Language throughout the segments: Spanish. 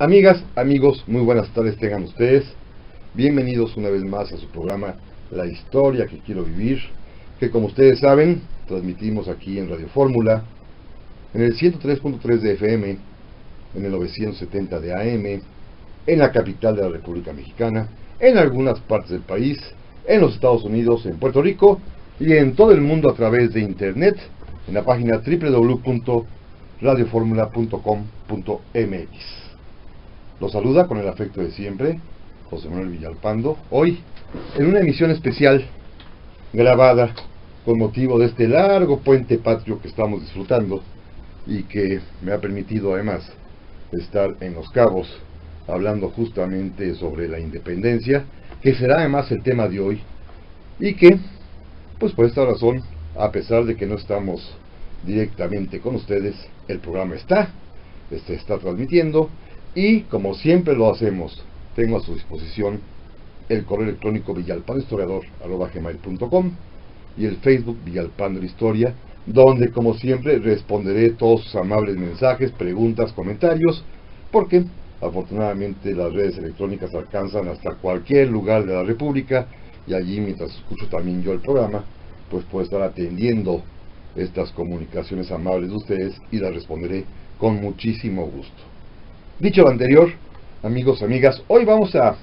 Amigas, amigos, muy buenas tardes tengan ustedes. Bienvenidos una vez más a su programa La Historia que Quiero Vivir, que como ustedes saben, transmitimos aquí en Radio Fórmula, en el 103.3 de FM, en el 970 de AM, en la capital de la República Mexicana, en algunas partes del país, en los Estados Unidos, en Puerto Rico y en todo el mundo a través de Internet, en la página www.radioformula.com.mx. Los saluda con el afecto de siempre, José Manuel Villalpando, hoy en una emisión especial grabada con motivo de este largo puente patrio que estamos disfrutando y que me ha permitido además estar en Los Cabos hablando justamente sobre la independencia, que será además el tema de hoy y que, pues por esta razón, a pesar de que no estamos directamente con ustedes, el programa está transmitiendo. Y como siempre lo hacemos, tengo a su disposición el correo electrónico villalpandohistoriador@gmail.com y el Facebook Villalpando la Historia, donde como siempre responderé todos sus amables mensajes, preguntas, comentarios, porque afortunadamente las redes electrónicas alcanzan hasta cualquier lugar de la República, y allí mientras escucho también yo el programa, pues puedo estar atendiendo estas comunicaciones amables de ustedes y las responderé con muchísimo gusto. Dicho lo anterior, amigos, amigas, hoy vamos a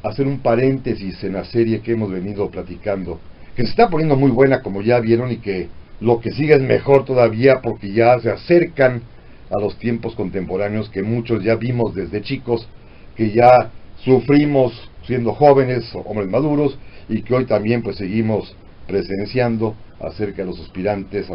hacer un paréntesis en la serie que hemos venido platicando, que se está poniendo muy buena, como ya vieron, y que lo que sigue es mejor todavía porque ya se acercan a los tiempos contemporáneos que muchos ya vimos desde chicos, que ya sufrimos siendo jóvenes, hombres maduros, y que hoy también pues seguimos presenciando acerca de los aspirantes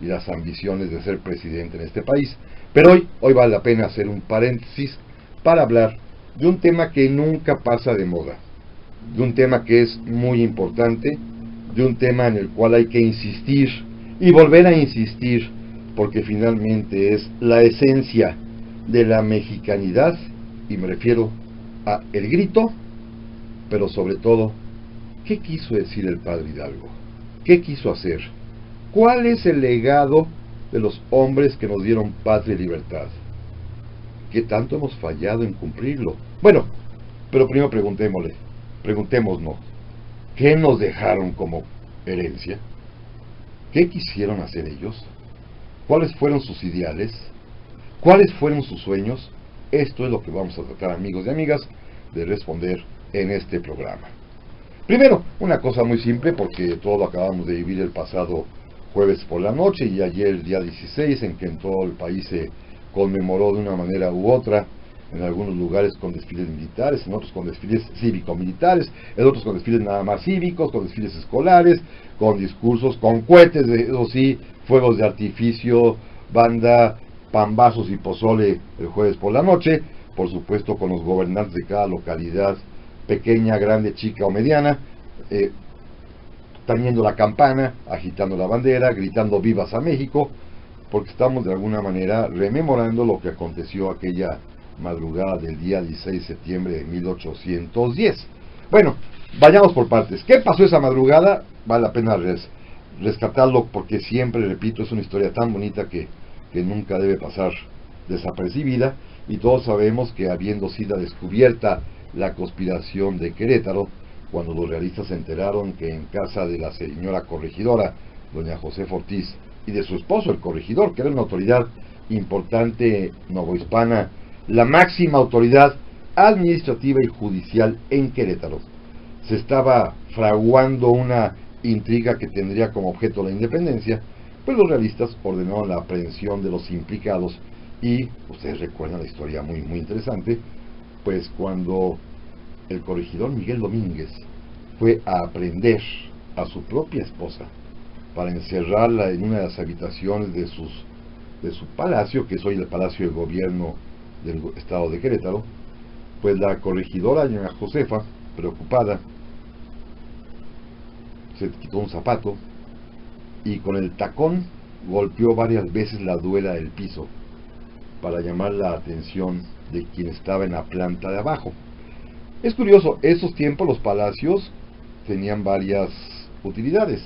y las ambiciones de ser presidente en este país. Pero hoy vale la pena hacer un paréntesis para hablar de un tema que nunca pasa de moda, de un tema que es muy importante, de un tema en el cual hay que insistir y volver a insistir, porque finalmente es la esencia de la mexicanidad, y me refiero a el grito, pero sobre todo, ¿qué quiso decir el padre Hidalgo? ¿Qué quiso hacer? ¿Cuál es el legado de los hombres que nos dieron patria y libertad? ¿Qué tanto hemos fallado en cumplirlo? Bueno, pero primero preguntémonos, ¿qué nos dejaron como herencia? ¿Qué quisieron hacer ellos? ¿Cuáles fueron sus ideales? ¿Cuáles fueron sus sueños? Esto es lo que vamos a tratar, amigos y amigas, de responder en este programa. Primero, una cosa muy simple, porque todo lo acabamos de vivir el pasado jueves por la noche y ayer el día 16, en que en todo el país se conmemoró de una manera u otra, en algunos lugares con desfiles militares, en otros con desfiles cívico-militares, en otros con desfiles nada más cívicos, con desfiles escolares, con discursos, con cohetes, eso sí, fuegos de artificio, banda, pambazos y pozole el jueves por la noche, por supuesto con los gobernantes de cada localidad, pequeña, grande, chica o mediana, tañendo la campana, agitando la bandera, gritando vivas a México, porque estamos de alguna manera rememorando lo que aconteció aquella madrugada del día 16 de septiembre de 1810. Bueno, vayamos por partes. ¿Qué pasó esa madrugada? Vale la pena rescatarlo, porque siempre, repito, es una historia tan bonita que nunca debe pasar desapercibida, y todos sabemos que habiendo sido descubierta la conspiración de Querétaro, cuando los realistas se enteraron que en casa de la señora corregidora, doña Josefa Ortiz, y de su esposo, el corregidor, que era una autoridad importante novohispana, la máxima autoridad administrativa y judicial en Querétaro, se estaba fraguando una intriga que tendría como objeto la independencia, pues los realistas ordenaron la aprehensión de los implicados. Y ustedes recuerdan la historia muy interesante, pues cuando el corregidor Miguel Domínguez fue a aprehender a su propia esposa para encerrarla en una de las habitaciones de su palacio, que es hoy el Palacio de Gobierno del Estado de Querétaro, pues la corregidora doña Josefa, preocupada, se quitó un zapato y con el tacón golpeó varias veces la duela del piso para llamar la atención de quien estaba en la planta de abajo. Es curioso, esos tiempos los palacios tenían varias utilidades.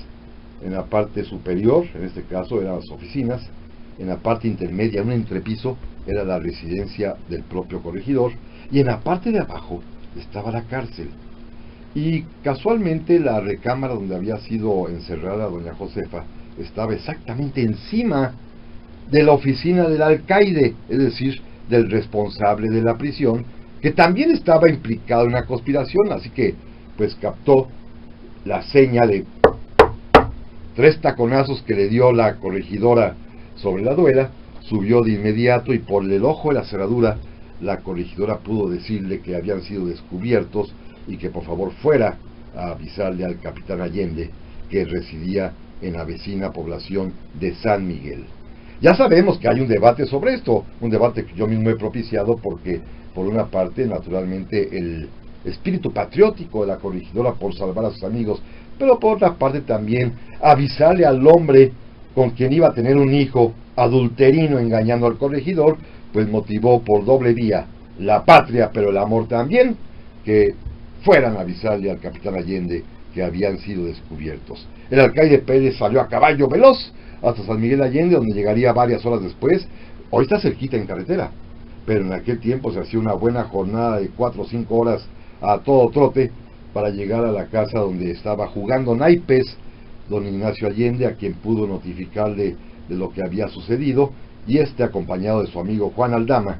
En la parte superior, en este caso eran las oficinas, en la parte intermedia, un entrepiso, era la residencia del propio corregidor, y en la parte de abajo estaba la cárcel. Y casualmente la recámara donde había sido encerrada doña Josefa estaba exactamente encima de la oficina del alcaide, es decir, del responsable de la prisión, que también estaba implicado en la conspiración, así que pues captó la seña de 3 taconazos que le dio la corregidora sobre la duela, subió de inmediato y por el ojo de la cerradura la corregidora pudo decirle que habían sido descubiertos y que por favor fuera a avisarle al capitán Allende, que residía en la vecina población de San Miguel. Ya sabemos que hay un debate sobre esto, un debate que yo mismo he propiciado porque, por una parte, naturalmente, el espíritu patriótico de la corregidora por salvar a sus amigos, pero por otra parte también avisarle al hombre con quien iba a tener un hijo adulterino engañando al corregidor, pues motivó por doble vía la patria, pero el amor también, que fueran a avisarle al capitán Allende que habían sido descubiertos. El alcaide Pérez salió a caballo veloz hasta San Miguel Allende, donde llegaría varias horas después. Hoy está cerquita en carretera, pero en aquel tiempo se hacía una buena jornada de 4 o 5 horas a todo trote para llegar a la casa donde estaba jugando naipes don Ignacio Allende, a quien pudo notificarle de lo que había sucedido, y acompañado de su amigo Juan Aldama,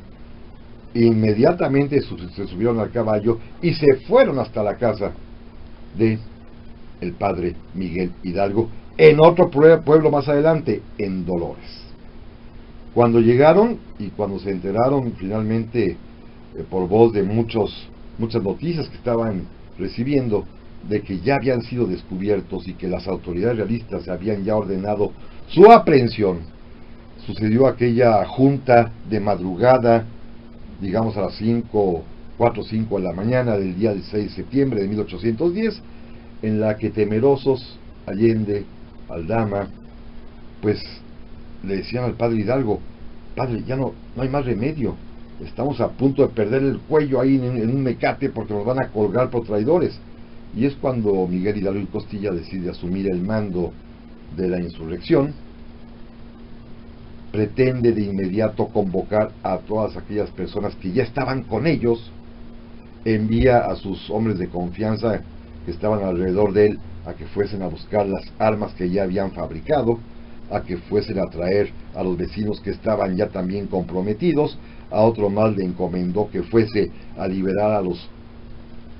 inmediatamente se subieron al caballo y se fueron hasta la casa de el padre Miguel Hidalgo, en otro pueblo más adelante, en Dolores. Cuando llegaron y cuando se enteraron finalmente por voz de muchas noticias que estaban recibiendo de que ya habían sido descubiertos y que las autoridades realistas habían ya ordenado su aprehensión, sucedió aquella junta de madrugada, digamos a las 4 o 5 de la mañana del día 16 de septiembre de 1810, en la que temerosos Allende, Aldama, pues le decían al padre Hidalgo: padre, ya no hay más remedio, estamos a punto de perder el cuello ahí en un mecate porque nos van a colgar por traidores. Y es cuando Miguel Hidalgo y Costilla decide asumir el mando de la insurrección. Pretende de inmediato convocar a todas aquellas personas que ya estaban con ellos, envía a sus hombres de confianza que estaban alrededor de él a que fuesen a buscar las armas que ya habían fabricado, a que fuesen a traer a los vecinos que estaban ya también comprometidos, a otro más le encomendó que fuese a liberar a los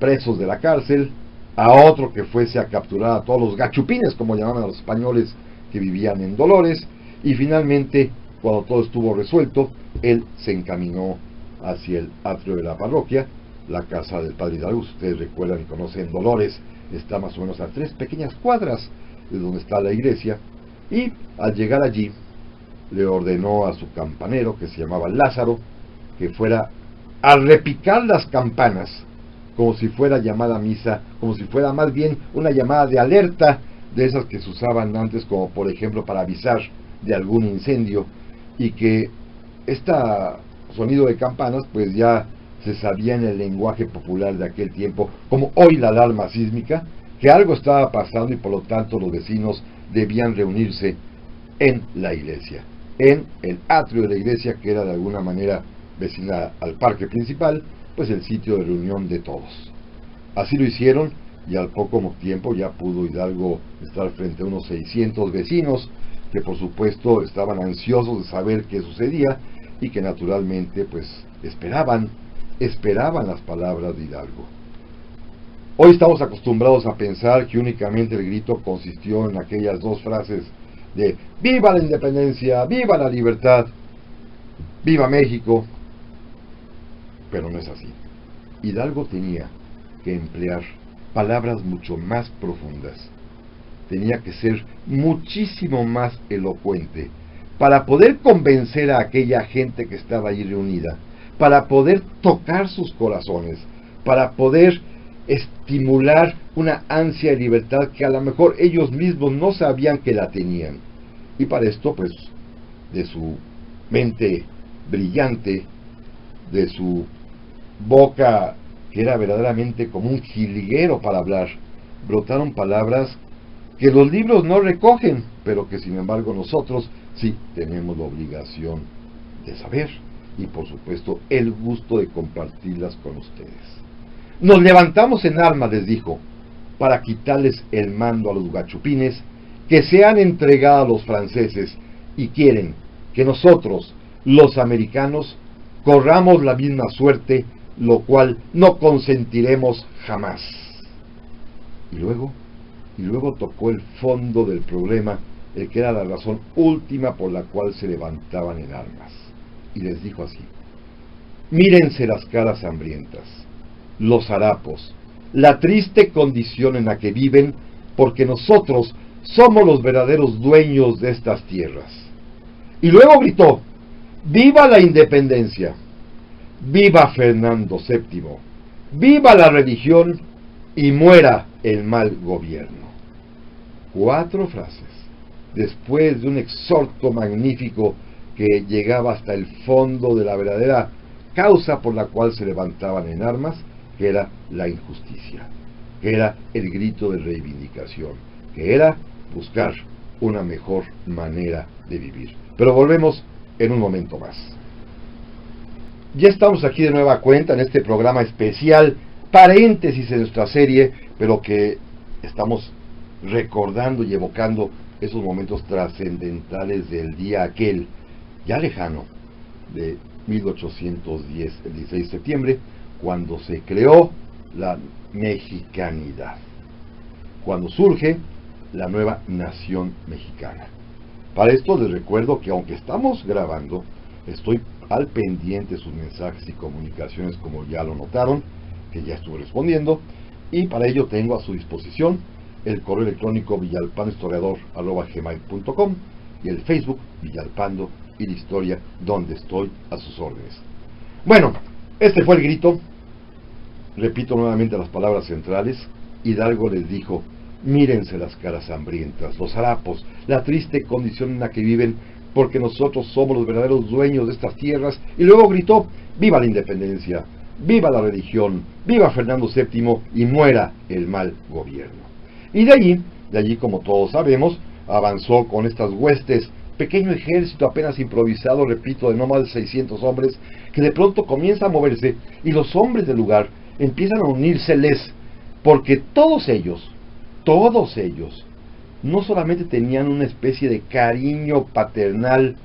presos de la cárcel, a otro que fuese a capturar a todos los gachupines, como llamaban a los españoles que vivían en Dolores, y finalmente, cuando todo estuvo resuelto, él se encaminó hacia el atrio de la parroquia, la casa del padre Hidalgo. Ustedes recuerdan y conocen Dolores, está más o menos a 3 pequeñas cuadras de donde está la iglesia, y al llegar allí le ordenó a su campanero, que se llamaba Lázaro, que fuera a repicar las campanas como si fuera llamada a misa, como si fuera más bien una llamada de alerta, de esas que se usaban antes, como por ejemplo para avisar de algún incendio, y que este sonido de campanas pues ya se sabía en el lenguaje popular de aquel tiempo, como hoy la alarma sísmica, que algo estaba pasando y por lo tanto los vecinos debían reunirse en la iglesia, en el atrio de la iglesia, que era de alguna manera vecina al parque principal, pues el sitio de reunión de todos. Así lo hicieron, y al poco tiempo ya pudo Hidalgo estar frente a unos 600 vecinos, que por supuesto estaban ansiosos de saber qué sucedía, y que naturalmente pues esperaban las palabras de Hidalgo. Hoy estamos acostumbrados a pensar que únicamente el grito consistió en aquellas 2 frases de ¡viva la independencia! ¡Viva la libertad! ¡Viva México! Pero no es así. Hidalgo tenía que emplear palabras mucho más profundas. Tenía que ser muchísimo más elocuente para poder convencer a aquella gente que estaba allí reunida, para poder tocar sus corazones, para poder estimular una ansia de libertad que a lo mejor ellos mismos no sabían que la tenían. Y para esto, pues, de su mente brillante, de su boca que era verdaderamente como un jilguero para hablar, brotaron palabras que los libros no recogen, pero que sin embargo nosotros sí tenemos la obligación de saber. y por supuesto el gusto de compartirlas con ustedes. Nos levantamos en armas, les dijo, para quitarles el mando a los guachupines que se han entregado a los franceses y quieren que nosotros, los americanos, corramos la misma suerte, lo cual no consentiremos jamás. Y luego tocó el fondo del problema, el que era la razón última por la cual se levantaban en armas. Y les dijo así: mírense las caras hambrientas, los harapos, la triste condición en la que viven, porque nosotros somos los verdaderos dueños de estas tierras. Y luego gritó: ¡viva la independencia! ¡Viva Fernando VII! ¡Viva la religión! Y muera el mal gobierno. 4 frases, después de un exhorto magnífico que llegaba hasta el fondo de la verdadera causa por la cual se levantaban en armas, que era la injusticia, que era el grito de reivindicación, que era buscar una mejor manera de vivir. Pero volvemos en un momento más. Ya estamos aquí de nueva cuenta en este programa especial, paréntesis en nuestra serie, pero que estamos recordando y evocando esos momentos trascendentales del día aquel, ya lejano, de 1810, el 16 de septiembre, cuando se creó la mexicanidad, cuando surge la nueva nación mexicana. Para esto les recuerdo que aunque estamos grabando, estoy al pendiente de sus mensajes y comunicaciones, como ya lo notaron, que ya estuve respondiendo, y para ello tengo a su disposición el correo electrónico villalpandohistoriador@gmail.com y el Facebook Villalpando y la Historia, donde estoy a sus órdenes. Bueno, este fue el grito. Repito nuevamente las palabras centrales. Hidalgo les dijo: mírense las caras hambrientas, los harapos, la triste condición en la que viven, porque nosotros somos los verdaderos dueños de estas tierras. Y luego gritó: ¡viva la independencia! ¡Viva la religión! ¡Viva Fernando VII! Y muera el mal gobierno. Y de allí, como todos sabemos, avanzó con estas huestes, pequeño ejército apenas improvisado, repito, de no más de 600 hombres, que de pronto comienza a moverse, y los hombres del lugar empiezan a unírseles, porque todos ellos, no solamente tenían una especie de cariño paternal,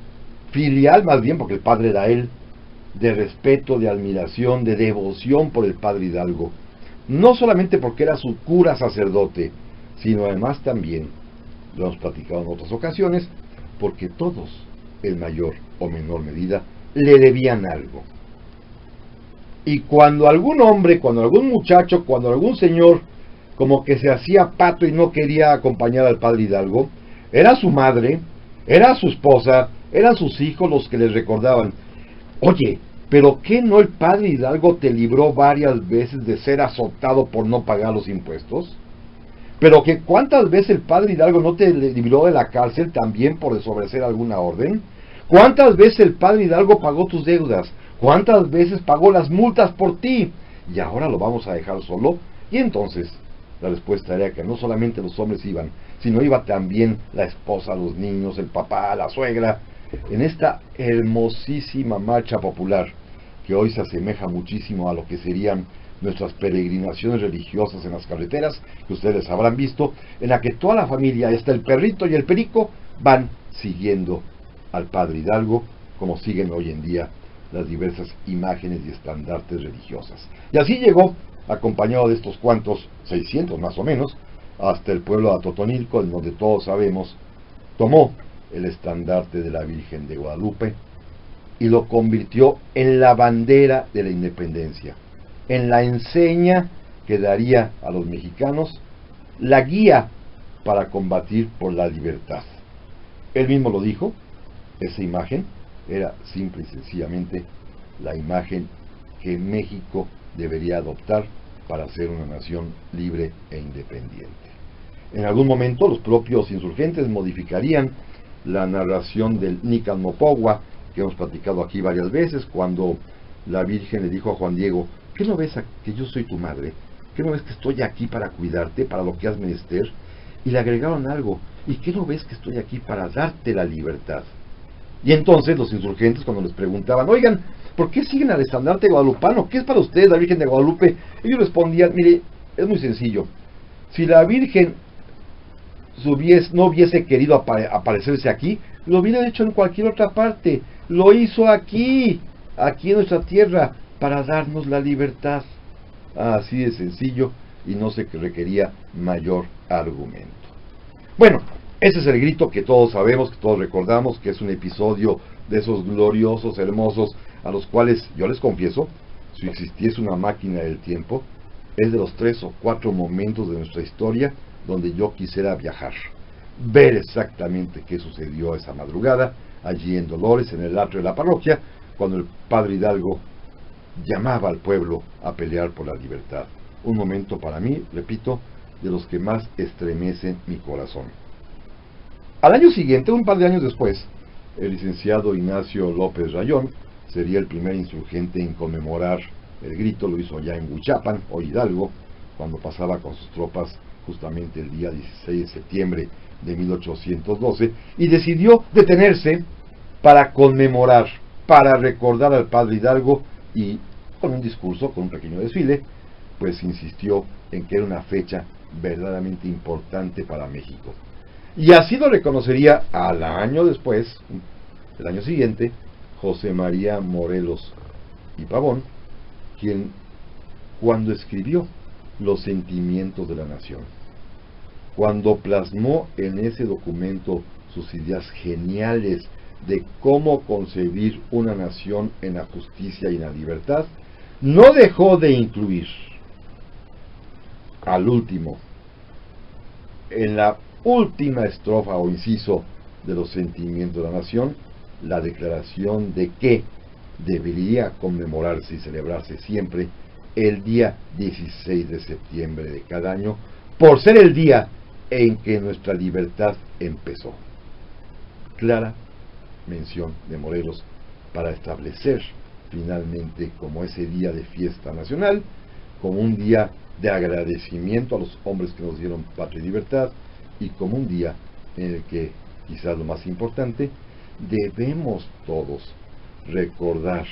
filial más bien, porque el padre era él, de respeto, de admiración, de devoción por el padre Hidalgo, no solamente porque era su cura sacerdote, sino además también, lo hemos platicado en otras ocasiones, porque todos, en mayor o menor medida, le debían algo. Y cuando algún hombre, cuando algún muchacho, cuando algún señor, como que se hacía pato y no quería acompañar al padre Hidalgo, era su madre, era su esposa, eran sus hijos los que les recordaban: oye, ¿pero qué no el padre Hidalgo te libró varias veces de ser azotado por no pagar los impuestos? ¿Pero que cuántas veces el padre Hidalgo no te libró de la cárcel también por desobedecer alguna orden? ¿Cuántas veces el padre Hidalgo pagó tus deudas? ¿Cuántas veces pagó las multas por ti? ¿Y ahora lo vamos a dejar solo? Y entonces la respuesta era que no solamente los hombres iban, sino iba también la esposa, los niños, el papá, la suegra, en esta hermosísima marcha popular, que hoy se asemeja muchísimo a lo que serían nuestras peregrinaciones religiosas en las carreteras, que ustedes habrán visto, en la que toda la familia, hasta el perrito y el perico, van siguiendo al padre Hidalgo, como siguen hoy en día las diversas imágenes y estandartes religiosas. Y así llegó, acompañado de estos cuantos, 600 más o menos, hasta el pueblo de Atotonilco, en donde todos sabemos, tomó el estandarte de la Virgen de Guadalupe y lo convirtió en la bandera de la independencia, en la enseña que daría a los mexicanos la guía para combatir por la libertad. Él mismo lo dijo, esa imagen era simple y sencillamente la imagen que México debería adoptar para ser una nación libre e independiente. En algún momento los propios insurgentes modificarían la narración del Nicalmopogua, que hemos platicado aquí varias veces, cuando la Virgen le dijo a Juan Diego: ¿qué no ves que yo soy tu madre? ¿Qué no ves que estoy aquí para cuidarte, para lo que has menester? Y le agregaron algo: ¿y qué no ves que estoy aquí para darte la libertad? Y entonces los insurgentes, cuando les preguntaban, oigan, ¿por qué siguen al estandarte guadalupano? ¿Qué es para ustedes la Virgen de Guadalupe? Ellos respondían, mire, es muy sencillo. Si la Virgen no hubiese querido aparecerse aquí, lo hubiera hecho en cualquier otra parte. Lo hizo aquí en nuestra tierra, para darnos la libertad. Así de sencillo, y no se requería mayor argumento. Bueno, ese es el grito que todos sabemos, que todos recordamos, que es un episodio de esos gloriosos, hermosos, a los cuales, yo les confieso, si existiese una máquina del tiempo, es de los 3 o 4 momentos de nuestra historia donde yo quisiera viajar, ver exactamente qué sucedió esa madrugada, allí en Dolores, en el atrio de la parroquia, cuando el padre Hidalgo llamaba al pueblo a pelear por la libertad. Un momento para mí, repito, de los que más estremecen mi corazón. Al año siguiente, un par de años después, el licenciado Ignacio López Rayón sería el primer insurgente en conmemorar el grito. Lo hizo allá en Huichapan, hoy Hidalgo, cuando pasaba con sus tropas justamente el día 16 de septiembre de 1812, y decidió detenerse para conmemorar, para recordar al padre Hidalgo, y con un discurso, con un pequeño desfile, pues insistió en que era una fecha verdaderamente importante para México. Y así lo reconocería al año después, el año siguiente, José María Morelos y Pavón, quien, cuando escribió Los sentimientos de la nación, cuando plasmó en ese documento sus ideas geniales de cómo concebir una nación en la justicia y en la libertad, no dejó de incluir al último, en la última estrofa o inciso de Los sentimientos de la nación, la declaración de que debería conmemorarse y celebrarse siempre el día 16 de septiembre de cada año, por ser el día en que nuestra libertad empezó. Clara mención de Morelos para establecer finalmente como ese día de fiesta nacional, como un día de agradecimiento a los hombres que nos dieron patria y libertad, y como un día en el que, quizás lo más importante, debemos todos recordar,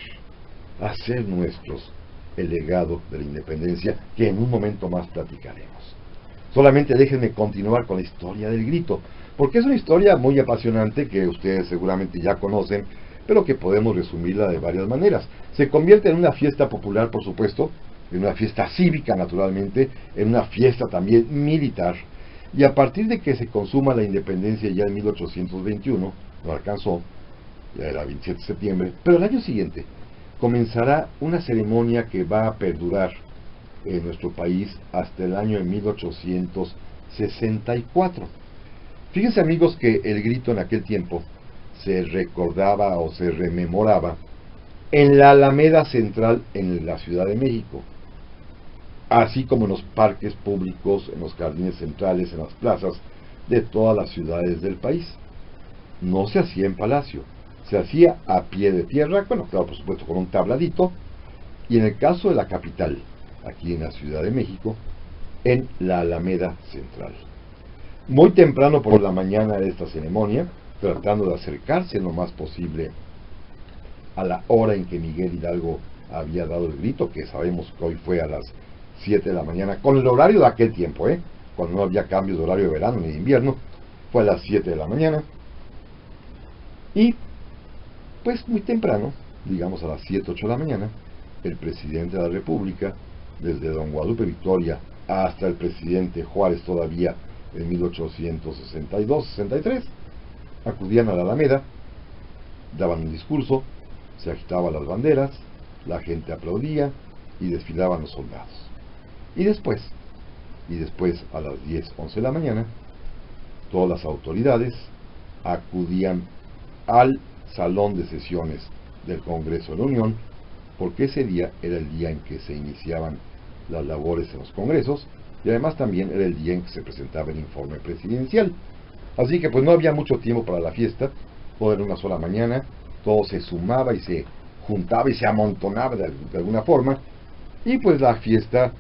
hacer nuestros el legado de la independencia, que en un momento más platicaremos. Solamente déjenme continuar con la historia del grito, porque es una historia muy apasionante que ustedes seguramente ya conocen, pero que podemos resumirla de varias maneras. Se convierte en una fiesta popular, por supuesto, en una fiesta cívica, naturalmente, en una fiesta también militar, y a partir de que se consuma la independencia ya en 1821, no alcanzó, ya era 27 de septiembre, pero el año siguiente comenzará una ceremonia que va a perdurar en nuestro país hasta el año de 1864. Fíjense, amigos, que el grito en aquel tiempo se recordaba o se rememoraba en la Alameda Central en la Ciudad de México, así como en los parques públicos, en los jardines centrales, en las plazas de todas las ciudades del país. No se hacía en palacio, se hacía a pie de tierra, bueno, claro, por supuesto con un tabladito, y en el caso de la capital, aquí en la Ciudad de México, en la Alameda Central. Muy temprano por la mañana de esta ceremonia, tratando de acercarse lo más posible a la hora en que Miguel Hidalgo había dado el grito, que sabemos que hoy fue a las 7 de la mañana, con el horario de aquel tiempo, cuando no había cambios de horario de verano ni de invierno, fue a las 7 de la mañana, y pues muy temprano, digamos a las 7, 8 de la mañana, el presidente de la República, desde don Guadalupe Victoria hasta el presidente Juárez todavía en 1862-63, acudían a la Alameda, daban un discurso, se agitaban las banderas, la gente aplaudía y desfilaban los soldados. Y después a las 10, 11 de la mañana, todas las autoridades acudían al salón de sesiones del Congreso de la Unión, porque ese día era el día en que se iniciaban las labores en los congresos, y además también era el día en que se presentaba el informe presidencial. Así que pues no había mucho tiempo para la fiesta, todo era una sola mañana, todo se sumaba y se juntaba y se amontonaba de alguna forma, y pues la fiesta,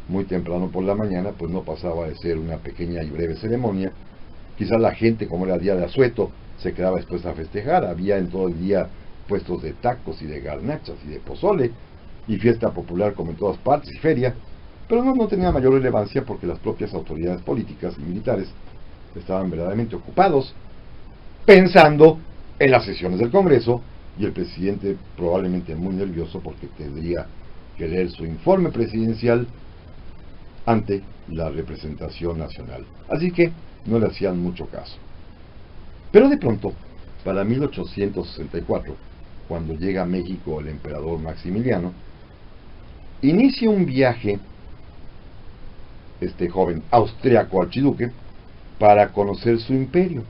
muy temprano por la mañana, pues no pasaba de ser una pequeña y breve ceremonia. Quizás la gente, como era día de asueto, se quedaba después a festejar. Había en todo el día puestos de tacos y de garnachas y de pozole, y fiesta popular como en todas partes, y feria, pero no tenía mayor relevancia porque las propias autoridades políticas y militares estaban verdaderamente ocupados pensando en las sesiones del Congreso, y el presidente probablemente muy nervioso porque tendría que leer su informe presidencial ante la representación nacional. Así que no le hacían mucho caso. Pero de pronto, para 1864, cuando llega a México el emperador Maximiliano, inicia un viaje, este joven austriaco archiduque, para conocer su imperio.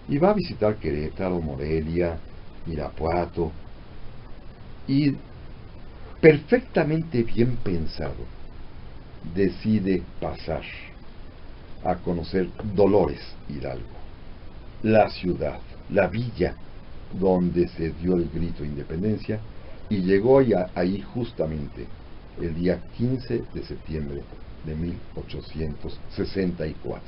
Y va a visitar Querétaro, Morelia, Irapuato, y perfectamente bien pensado, decide pasar a conocer Dolores Hidalgo, la ciudad, la villa donde se dio el grito de independencia, y llegó ahí justamente el día 15 de septiembre de 1864.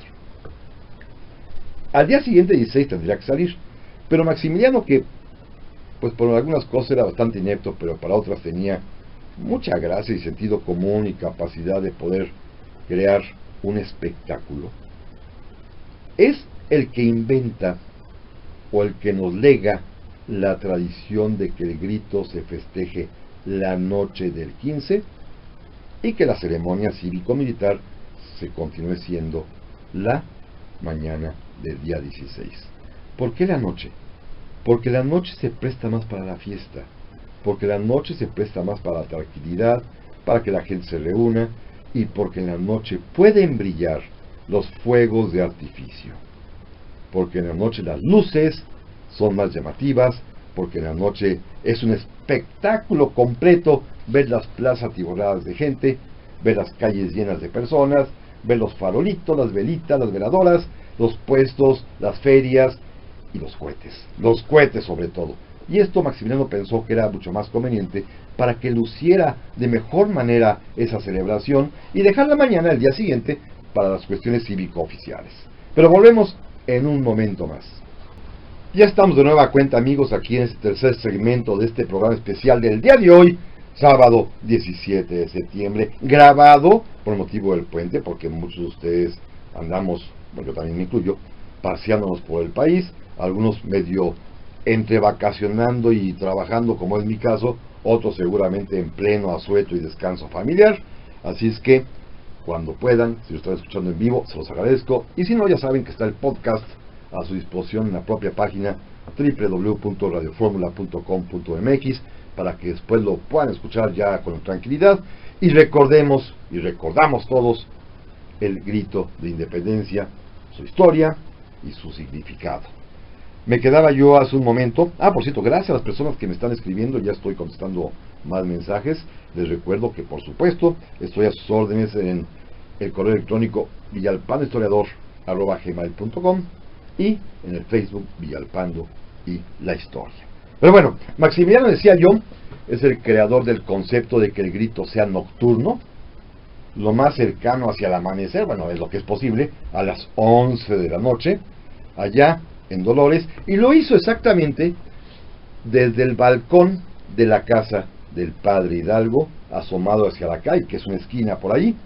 Al día siguiente, 16, tendría que salir, pero Maximiliano, que pues por algunas cosas era bastante inepto, pero para otras tenía mucha gracia y sentido común y capacidad de poder crear un espectáculo, es el que inventa o el que nos lega la tradición de que el grito se festeje la noche del 15 y que la ceremonia cívico-militar se continúe siendo la mañana del día 16. ¿Por qué la noche? Porque la noche se presta más para la fiesta, porque la noche se presta más para la tranquilidad, para que la gente se reúna, y porque en la noche pueden brillar los fuegos de artificio, porque en la noche las luces son más llamativas, porque en la noche es un espectáculo completo ver las plazas atiborradas de gente, ver las calles llenas de personas, ver los farolitos, las velitas, las veladoras, los puestos, las ferias y los cohetes sobre todo. Y esto Maximiliano pensó que era mucho más conveniente para que luciera de mejor manera esa celebración y dejar la mañana el día siguiente para las cuestiones cívico-oficiales. Pero volvemos en un momento más. Ya estamos de nueva cuenta, amigos, aquí en este tercer segmento de este programa especial del día de hoy, sábado 17 de septiembre, grabado por motivo del puente, porque muchos de ustedes andamos, bueno, yo también me incluyo, paseándonos por el país, algunos medio entre vacacionando y trabajando, como es mi caso, otros seguramente en pleno asueto y descanso familiar. Así es que, cuando puedan, si lo están escuchando en vivo, se los agradezco, y si no, ya saben que está el podcast a su disposición en la propia página www.radioformula.com.mx para que después lo puedan escuchar ya con tranquilidad. Y recordamos todos el grito de independencia, su historia y su significado. Me quedaba yo hace un momento, por cierto, gracias a las personas que me están escribiendo, ya estoy contestando más mensajes. Les recuerdo que, por supuesto, estoy a sus órdenes en el correo electrónico villalpandohistoriador@gmail.com y en el Facebook Villalpando y la Historia. Pero bueno, Maximiliano, decía yo, es el creador del concepto de que el grito sea nocturno, lo más cercano hacia el amanecer, bueno, es lo que es posible, a las 11 de la noche, allá en Dolores, y lo hizo exactamente desde el balcón de la casa del padre Hidalgo, asomado hacia la calle, que es una esquina por ahí,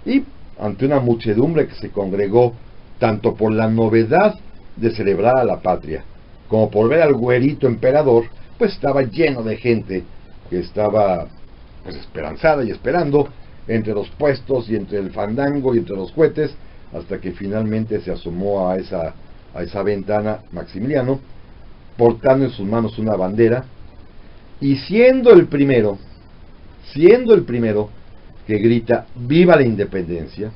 y ante una muchedumbre que se congregó tanto por la novedad de celebrar a la patria, como por ver al güerito emperador, pues estaba lleno de gente que estaba pues esperanzada y esperando entre los puestos y entre el fandango y entre los cohetes, hasta que finalmente se asomó a esa ventana Maximiliano, portando en sus manos una bandera, y siendo el primero que grita ¡viva la independencia!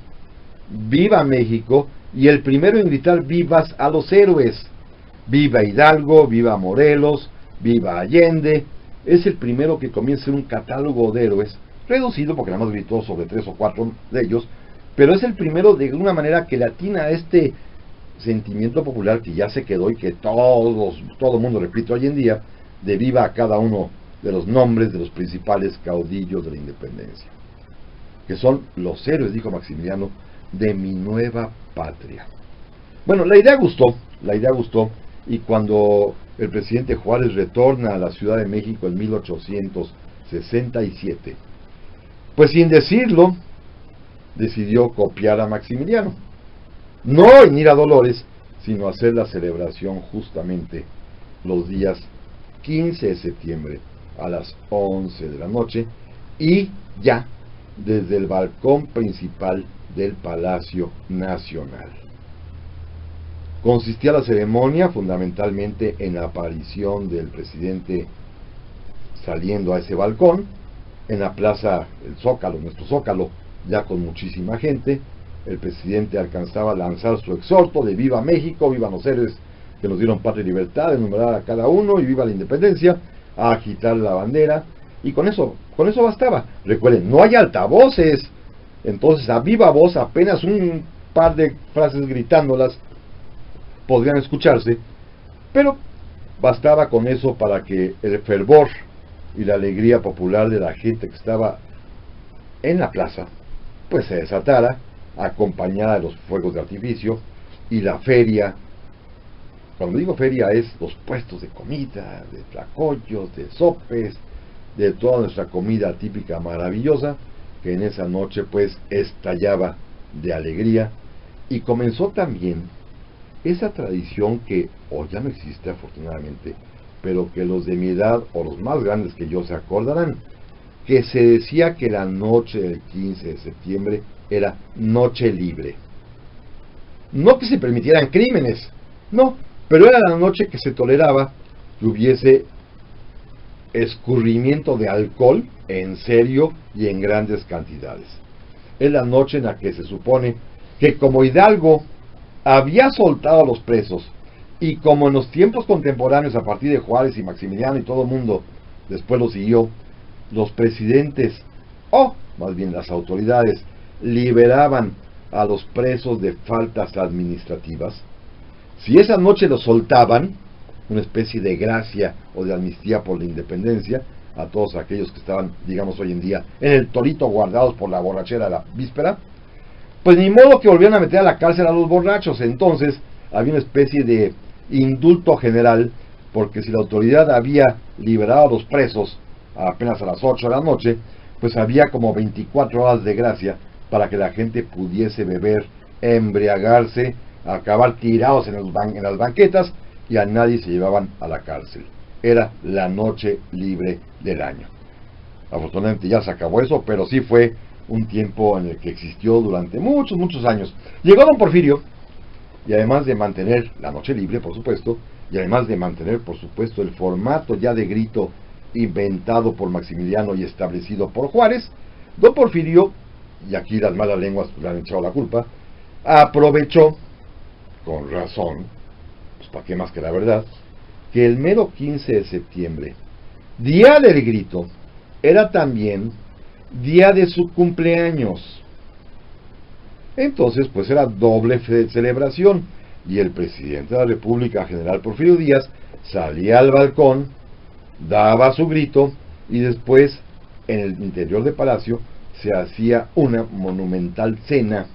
¡Viva México! Y el primero en gritar vivas a los héroes. ¡Viva Hidalgo! ¡Viva Morelos! ¡Viva Allende! Es el primero que comienza a hacer un catálogo de héroes, reducido porque nada más gritó sobre 3 o 4 de ellos, pero es el primero de una manera que le atina a este sentimiento popular que ya se quedó y que todo el mundo repite hoy en día, de viva a cada uno de los nombres de los principales caudillos de la independencia, que son los héroes, dijo Maximiliano, de mi nueva patria. Bueno, la idea gustó, y cuando el presidente Juárez retorna a la Ciudad de México en 1867, pues sin decirlo, decidió copiar a Maximiliano. No en ir a Dolores, sino hacer la celebración justamente los días 15 de septiembre a las 11 de la noche, y ya desde el balcón principal del Palacio Nacional. Consistía la ceremonia fundamentalmente en la aparición del presidente saliendo a ese balcón, en la plaza, el Zócalo, nuestro Zócalo, ya con muchísima gente. El presidente alcanzaba a lanzar su exhorto de viva México, vivan los héroes que nos dieron patria y libertad, enumerar a cada uno, y viva la independencia, a agitar la bandera, y con eso bastaba. Recuerden, no hay altavoces, entonces a viva voz, apenas un par de frases gritándolas podrían escucharse, pero bastaba con eso para que el fervor y la alegría popular de la gente que estaba en la plaza pues se desatara, acompañada de los fuegos de artificio y la feria. Cuando digo feria es los puestos de comida, de tlacoyos, de sopes, de toda nuestra comida típica maravillosa, que en esa noche pues estallaba de alegría. Y comenzó también esa tradición que hoy ya no existe afortunadamente, pero que los de mi edad o los más grandes que yo se acordarán, que se decía que la noche del 15 de septiembre era noche libre. No que se permitieran crímenes, no, pero era la noche que se toleraba que hubiese escurrimiento de alcohol en serio y en grandes cantidades. Es la noche en la que se supone que como Hidalgo había soltado a los presos, y como en los tiempos contemporáneos a partir de Juárez y Maximiliano y todo el mundo después lo siguió, los presidentes, o más bien las autoridades, liberaban a los presos de faltas administrativas, si esa noche los soltaban, una especie de gracia o de amnistía por la independencia, a todos aquellos que estaban, digamos hoy en día, en el torito guardados por la borrachera de la víspera, pues ni modo que volvieran a meter a la cárcel a los borrachos. Entonces había una especie de indulto general, porque si la autoridad había liberado a los presos apenas a las 8 de la noche, pues había como 24 horas de gracia para que la gente pudiese beber, embriagarse, acabar tirados en las banquetas, y a nadie se llevaban a la cárcel. Era la noche libre del año. Afortunadamente ya se acabó eso, pero sí fue un tiempo en el que existió durante muchos años. Llegó don Porfirio, y además de mantener la noche libre, por supuesto, y además de mantener, por supuesto, el formato ya de grito inventado por Maximiliano y establecido por Juárez, don Porfirio, y aquí las malas lenguas le han echado la culpa, aprovechó, con razón, pues para qué más que la verdad, que el mero 15 de septiembre, día del grito, era también día de su cumpleaños. Entonces, pues era doble celebración, y el presidente de la República, general Porfirio Díaz, salía al balcón, daba su grito, y después, en el interior del palacio, se hacía una monumental cena,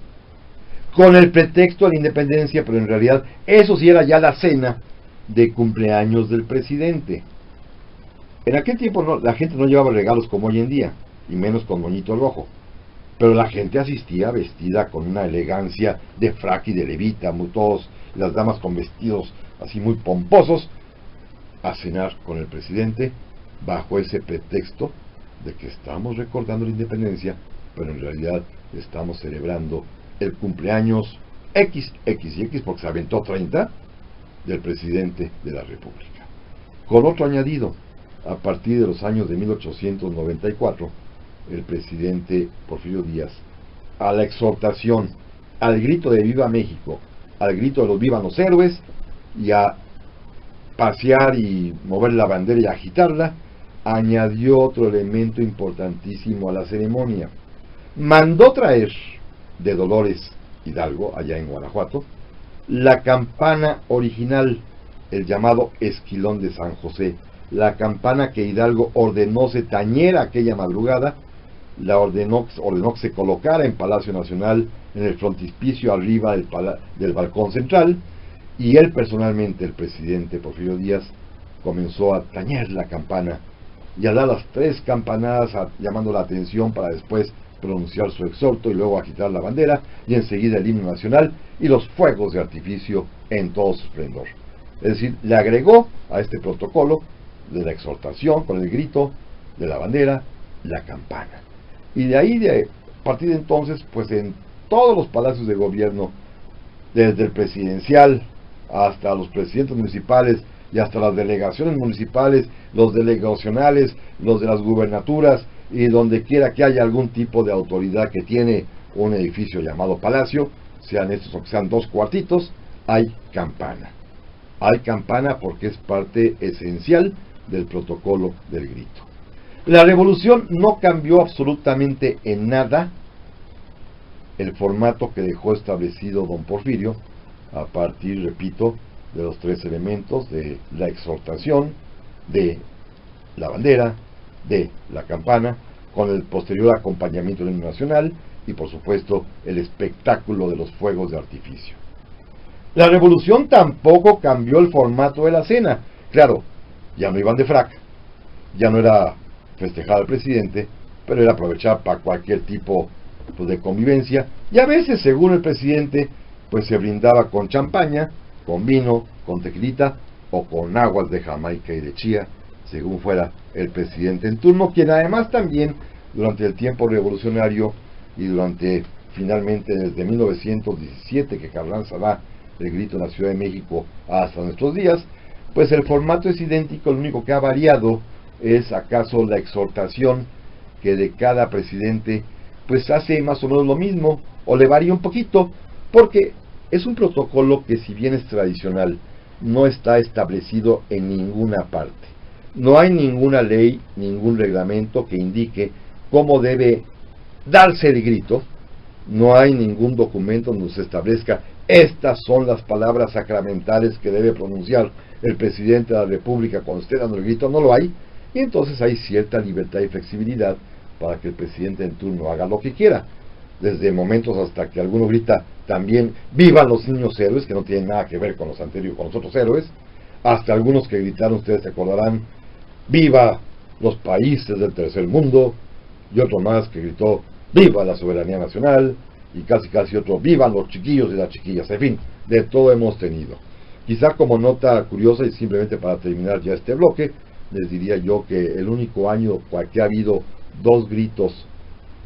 con el pretexto de la independencia, pero en realidad eso sí era ya la cena de cumpleaños del presidente. En aquel tiempo la gente no llevaba regalos como hoy en día, y menos con moñito rojo, pero la gente asistía vestida con una elegancia de frac y de levita, muy todos, las damas con vestidos así muy pomposos, a cenar con el presidente, bajo ese pretexto de que estamos recordando la independencia, pero en realidad estamos celebrando el cumpleaños X y X, porque se aventó 30, del presidente de la República. Con otro añadido: a partir de los años de 1894, el presidente Porfirio Díaz, a la exhortación, al grito de Viva México, al grito de los Vivan los héroes, y a pasear y mover la bandera y agitarla, añadió otro elemento importantísimo a la ceremonia. Mandó traer de Dolores, Hidalgo, allá en Guanajuato, la campana original, el llamado Esquilón de San José, la campana que Hidalgo ordenó se tañera aquella madrugada, la ordenó que se colocara en Palacio Nacional, en el frontispicio arriba del balcón central, y él personalmente, el presidente Porfirio Díaz, comenzó a tañer la campana y a dar las 3 campanadas llamando la atención para después pronunciar su exhorto y luego agitar la bandera y enseguida el himno nacional y los fuegos de artificio en todo su esplendor. Es decir, le agregó a este protocolo de la exhortación con el grito de la bandera, la campana. Y de ahí, a partir de entonces, pues en todos los palacios de gobierno, desde el presidencial hasta los presidentes municipales y hasta las delegaciones municipales, los delegacionales, los de las gubernaturas y donde quiera que haya algún tipo de autoridad que tiene un edificio llamado palacio, sean estos o que sean 2 cuartitos, hay campana. Hay campana porque es parte esencial del protocolo del grito. La revolución no cambió absolutamente en nada el formato que dejó establecido don Porfirio, a partir, repito, de los 3 elementos de la exhortación, de la bandera, de la campana, con el posterior acompañamiento del himno nacional y por supuesto el espectáculo de los fuegos de artificio. La revolución tampoco cambió el formato de la cena. Claro, ya no iban de frac, ya no era festejar al presidente, pero era aprovechar para cualquier tipo de convivencia, y a veces, según el presidente, pues se brindaba con champaña, con vino, con tequilita o con aguas de Jamaica y de chía, según fuera el presidente en turno, quien además también durante el tiempo revolucionario y durante finalmente desde 1917 que Carranza da el grito en la Ciudad de México hasta nuestros días, pues el formato es idéntico, lo único que ha variado es acaso la exhortación que de cada presidente pues hace más o menos lo mismo o le varía un poquito, porque es un protocolo que, si bien es tradicional, no está establecido en ninguna parte. No hay ninguna ley, ningún reglamento que indique cómo debe darse el grito. No hay ningún documento donde se establezca estas son las palabras sacramentales que debe pronunciar el presidente de la República cuando esté dando el grito. No lo hay, y entonces hay cierta libertad y flexibilidad para que el presidente en turno haga lo que quiera. Desde momentos hasta que alguno grita también ¡vivan los niños héroes!, que no tienen nada que ver con los anteriores, con los otros héroes, hasta algunos que gritaron, ustedes se acordarán, ¡viva los países del tercer mundo!, y otro más que gritó ¡viva la soberanía nacional!, y casi otro ¡vivan los chiquillos y las chiquillas! En fin, de todo hemos tenido. Quizá como nota curiosa, y simplemente para terminar ya este bloque, les diría yo que el único año que ha habido 2 gritos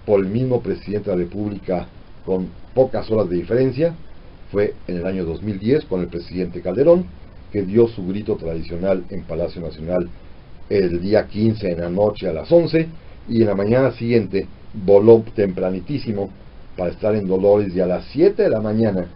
por el mismo presidente de la República con pocas horas de diferencia fue en el año 2010 con el presidente Calderón, que dio su grito tradicional en Palacio Nacional el día 15 en la noche a las 11, y en la mañana siguiente voló tempranitísimo para estar en Dolores, y a las 7 de la mañana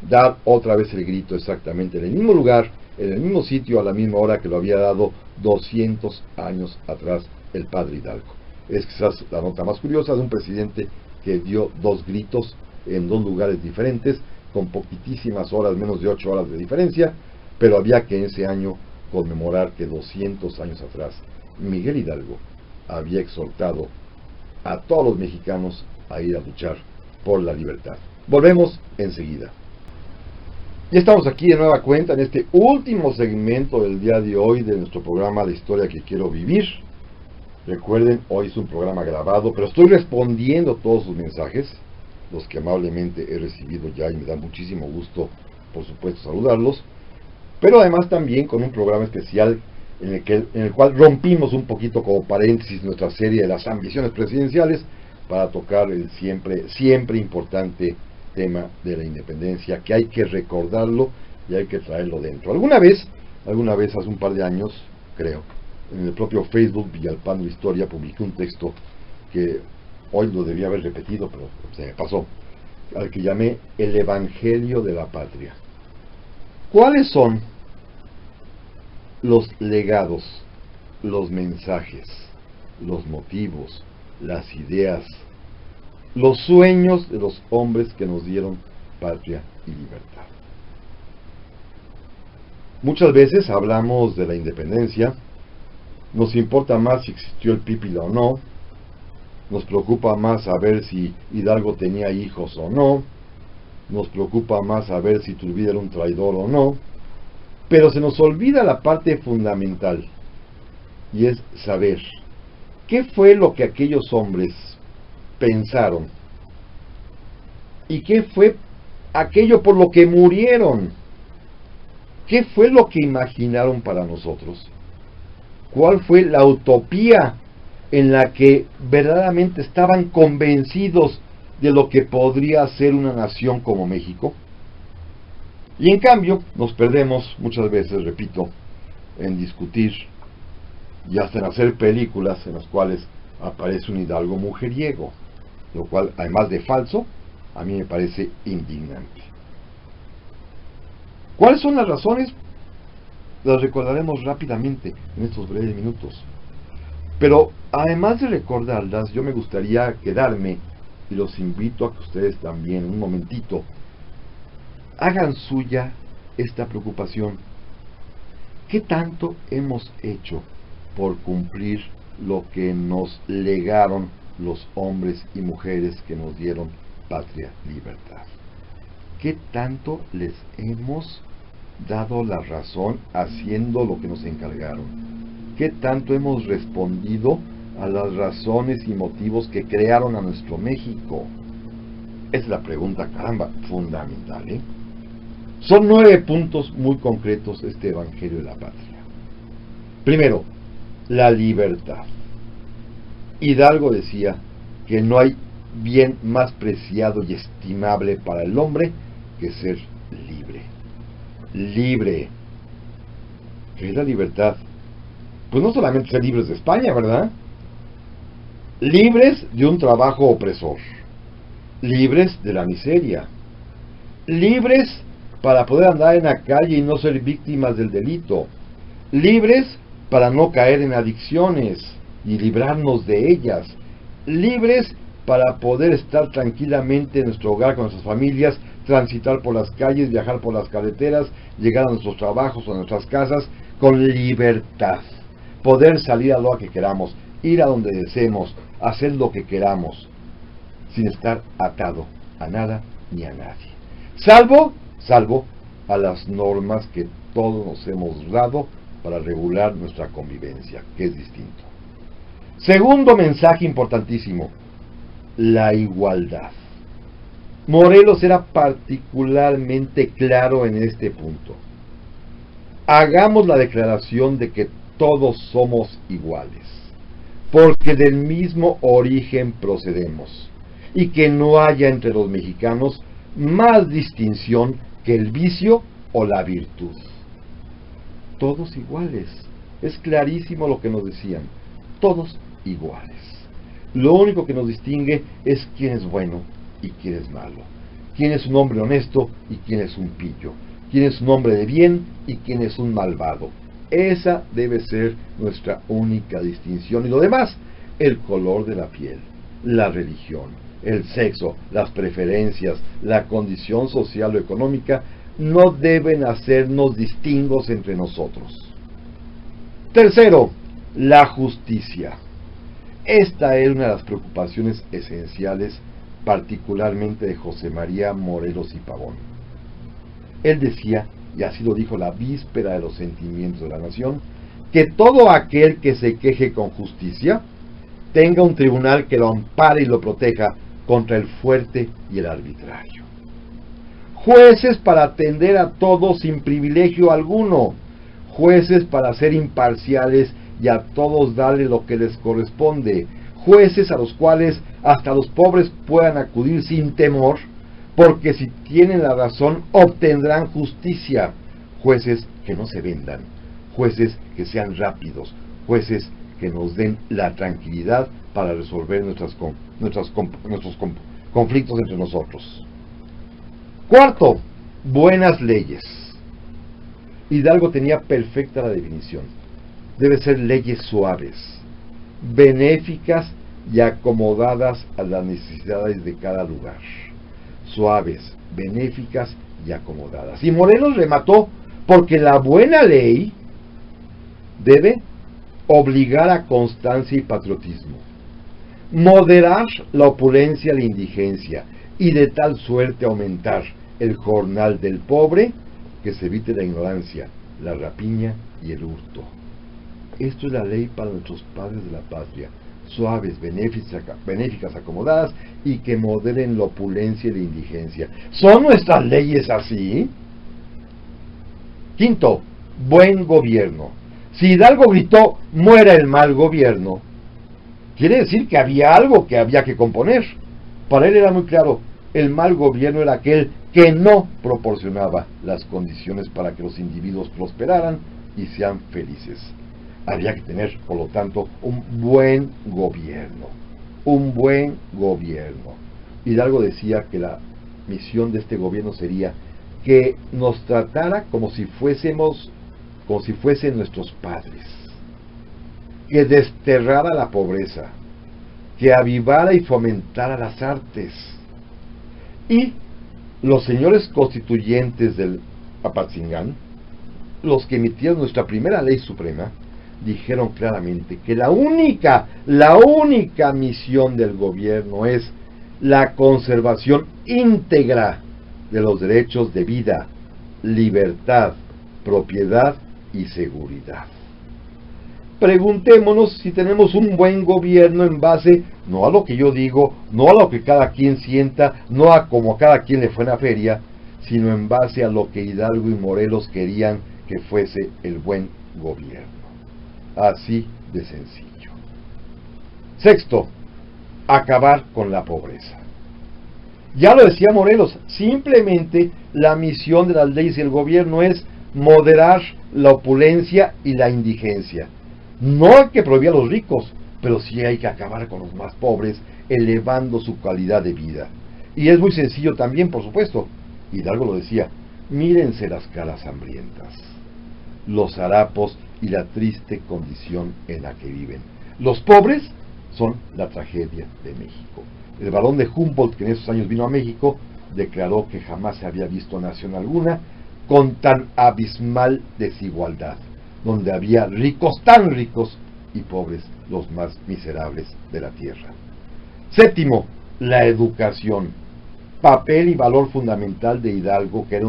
dar otra vez el grito exactamente en el mismo lugar, en el mismo sitio, a la misma hora que lo había dado 200 años atrás el padre Hidalgo. Es quizás la nota más curiosa de un presidente que dio 2 gritos en 2 lugares diferentes, con poquitísimas horas, menos de 8 horas de diferencia, pero había que en ese año conmemorar que 200 años atrás Miguel Hidalgo había exhortado a todos los mexicanos a ir a luchar por la libertad. Volvemos enseguida. Ya estamos aquí de nueva cuenta en este último segmento del día de hoy de nuestro programa de Historia que Quiero Vivir. Recuerden, hoy es un programa grabado, pero estoy respondiendo todos sus mensajes, los que amablemente he recibido ya, y me da muchísimo gusto, por supuesto, saludarlos, pero además también con un programa especial en el cual rompimos un poquito como paréntesis nuestra serie de las ambiciones presidenciales para tocar el siempre importante tema de la independencia, que hay que recordarlo y hay que traerlo dentro. Alguna vez hace un par de años, creo, en el propio Facebook Villalpando Historia publiqué un texto que hoy lo debía haber repetido, pero se me pasó, al que llamé El Evangelio de la Patria. ¿Cuáles son los legados, los mensajes, los motivos, las ideas, los sueños de los hombres que nos dieron patria y libertad? Muchas veces hablamos de la independencia, nos importa más si existió el Pípila o no, nos preocupa más saber si Hidalgo tenía hijos o no, nos preocupa más saber si Iturbide era un traidor o no, pero se nos olvida la parte fundamental, y es saber qué fue lo que aquellos hombres pensaron y qué fue aquello por lo que murieron. ¿Qué fue lo que imaginaron para nosotros? ¿Cuál fue la utopía en la que verdaderamente estaban convencidos de lo que podría ser una nación como México? Y en cambio nos perdemos muchas veces, repito, en discutir y hasta en hacer películas en las cuales aparece un hidalgo mujeriego, lo cual, además de falso, a mí me parece indignante. ¿Cuáles son las razones? Las recordaremos rápidamente en estos breves minutos. Pero además de recordarlas, yo me gustaría quedarme, y los invito a que ustedes también, un momentito, hagan suya esta preocupación. ¿Qué tanto hemos hecho por cumplir lo que nos legaron los hombres y mujeres que nos dieron patria, libertad? ¿Qué tanto les hemos dado la razón haciendo lo que nos encargaron? ¿Qué tanto hemos respondido a las razones y motivos que crearon a nuestro México? Es la pregunta, caramba, fundamental, ¿eh? Son 9 puntos muy concretos este Evangelio de la Patria. Primero, la libertad. Hidalgo decía que no hay bien más preciado y estimable para el hombre que ser libre. Libre. ¿Qué es la libertad? Pues no solamente ser libres de España, ¿verdad? Libres de un trabajo opresor. Libres de la miseria. Libres para poder andar en la calle y no ser víctimas del delito. Libres para no caer en adicciones y librarnos de ellas. Libres para poder estar tranquilamente en nuestro hogar con nuestras familias, transitar por las calles, viajar por las carreteras, llegar a nuestros trabajos o a nuestras casas con libertad. Poder salir a lo que queramos, ir a donde deseemos, hacer lo que queramos, sin estar atado a nada ni a nadie. Salvo a las normas que todos nos hemos dado para regular nuestra convivencia, que es distinto. Segundo mensaje importantísimo, la igualdad. Morelos era particularmente claro en este punto. Hagamos la declaración de que todos somos iguales, porque del mismo origen procedemos, y que no haya entre los mexicanos más distinción que el vicio o la virtud. Todos iguales. Es clarísimo lo que nos decían. Todos iguales. Lo único que nos distingue es quién es bueno y quién es malo. Quién es un hombre honesto y quién es un pillo. Quién es un hombre de bien y quién es un malvado. Esa debe ser nuestra única distinción. Y lo demás, el color de la piel, la religión, el sexo, las preferencias, la condición social o económica, no deben hacernos distingos entre nosotros. Tercero, la justicia. Esta era una de las preocupaciones esenciales, particularmente de José María Morelos y Pavón. Él decía, y así lo dijo la víspera de los sentimientos de la nación, que todo aquel que se queje con justicia tenga un tribunal que lo ampare y lo proteja contra el fuerte y el arbitrario. Jueces para atender a todos sin privilegio alguno, jueces para ser imparciales y a todos darle lo que les corresponde, jueces a los cuales hasta los pobres puedan acudir sin temor, porque si tienen la razón obtendrán justicia, jueces que no se vendan, jueces que sean rápidos, jueces que nos den la tranquilidad para resolver nuestros conflictos entre nosotros. Cuarto, buenas leyes. Hidalgo tenía perfecta la definición. Debe ser leyes suaves, benéficas y acomodadas a las necesidades de cada lugar. Suaves, benéficas y acomodadas. Y Morelos remató, porque la buena ley debe obligar a constancia y patriotismo, moderar la opulencia y la indigencia, y de tal suerte aumentar el jornal del pobre, que se evite la ignorancia, la rapiña y el hurto. Esto es la ley para nuestros padres de la patria, suaves, benéficas, acomodadas, y que modelen la opulencia y la indigencia. ¿Son nuestras leyes así? Quinto, buen gobierno. Si Hidalgo gritó, muera el mal gobierno, quiere decir que había algo que había que componer. Para él era muy claro, el mal gobierno era aquel que no proporcionaba las condiciones para que los individuos prosperaran y sean felices. Había que tener, por lo tanto, un buen gobierno. Un buen gobierno. Hidalgo decía que la misión de este gobierno sería que nos tratara como si fuesen nuestros padres, que desterrara la pobreza, que avivara y fomentara las artes. Y los señores constituyentes del Apatzingán, los que emitieron nuestra primera ley suprema, dijeron claramente que la única misión del gobierno es la conservación íntegra de los derechos de vida, libertad, propiedad y seguridad. Preguntémonos si tenemos un buen gobierno en base no a lo que yo digo, no a lo que cada quien sienta, no a como a cada quien le fue en la feria, sino en base a lo que Hidalgo y Morelos querían que fuese el buen gobierno. Así de sencillo. Sexto, acabar con la pobreza. Ya lo decía Morelos, simplemente la misión de las leyes y el gobierno es moderar la opulencia y la indigencia. No hay que prohibir a los ricos, pero sí hay que acabar con los más pobres, elevando su calidad de vida. Y es muy sencillo también, por supuesto. Hidalgo lo decía, mírense las caras hambrientas, los harapos y la triste condición en la que viven. Los pobres son la tragedia de México. El barón de Humboldt, que en esos años vino a México, declaró que jamás se había visto nación alguna con tan abismal desigualdad, donde había ricos tan ricos y pobres los más miserables de la tierra. Séptimo, la educación. Papel y valor fundamental de Hidalgo, que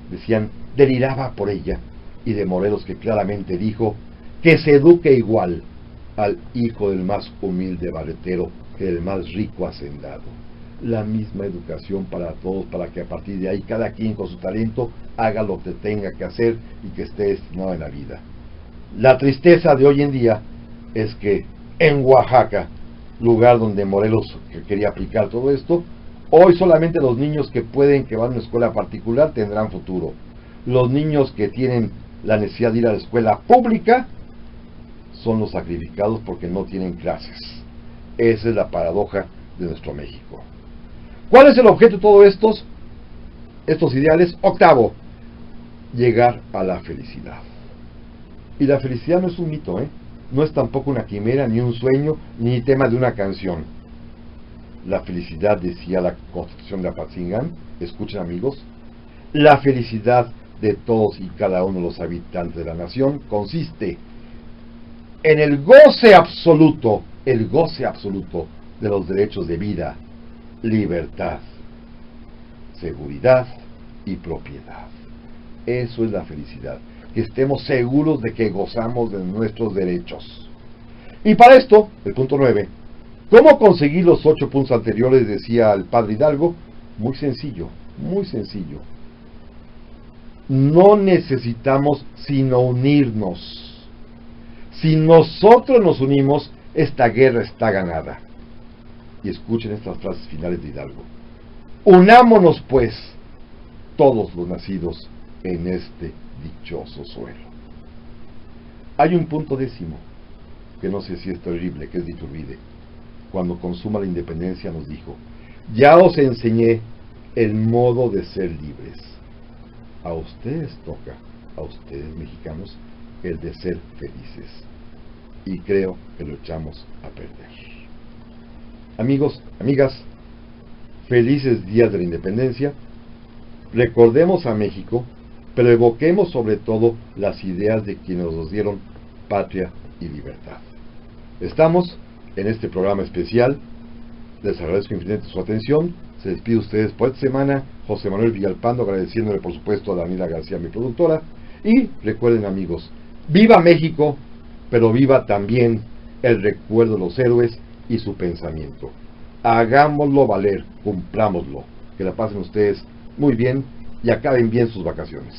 decían, deliraba por ella, y de Morelos, que claramente dijo que se eduque igual al hijo del más humilde barretero que del más rico hacendado. La misma educación para todos, para que a partir de ahí cada quien con su talento haga lo que tenga que hacer y que esté destinado en la vida. La tristeza de hoy en día es que en Oaxaca, lugar donde Morelos quería aplicar todo esto, hoy solamente los niños que van a una escuela particular tendrán futuro. Los niños que tienen la necesidad de ir a la escuela pública son los sacrificados porque no tienen clases. Esa es la paradoja de nuestro México. ¿Cuál es el objeto de todos estos ideales? Octavo, llegar a la felicidad. Y la felicidad no es un mito, no es tampoco una quimera, ni un sueño, ni tema de una canción. La felicidad, decía la Constitución de Apatzingán, escuchen amigos, la felicidad de todos y cada uno de los habitantes de la nación consiste en el goce absoluto de los derechos de vida, libertad, seguridad y propiedad. Eso es la felicidad, que estemos seguros de que gozamos de nuestros derechos. Y para esto, el punto 9, ¿cómo conseguir los 8 puntos anteriores? Decía el padre Hidalgo. Muy sencillo, muy sencillo. No necesitamos sino unirnos. Si nosotros nos unimos, esta guerra está ganada. Y escuchen estas frases finales de Hidalgo. Unámonos pues, todos los nacidos en este dichoso suelo. Hay un punto 10, que no sé si es terrible, que es de Iturbide. Cuando consuma la independencia nos dijo, ya os enseñé el modo de ser libres. A ustedes toca, a ustedes mexicanos, el de ser felices. Y creo que lo echamos a perder. Amigos, amigas, felices días de la independencia. Recordemos a México, pero evoquemos sobre todo las ideas de quienes nos dieron patria y libertad. Estamos en este programa especial. Les agradezco infinitamente su atención. Se despide ustedes por esta semana José Manuel Villalpando, agradeciéndole por supuesto a Daniela García, mi productora. Y recuerden, amigos, viva México, pero viva también el recuerdo de los héroes y su pensamiento. Hagámoslo valer, cumplámoslo. Que la pasen ustedes muy bien y acaben bien sus vacaciones.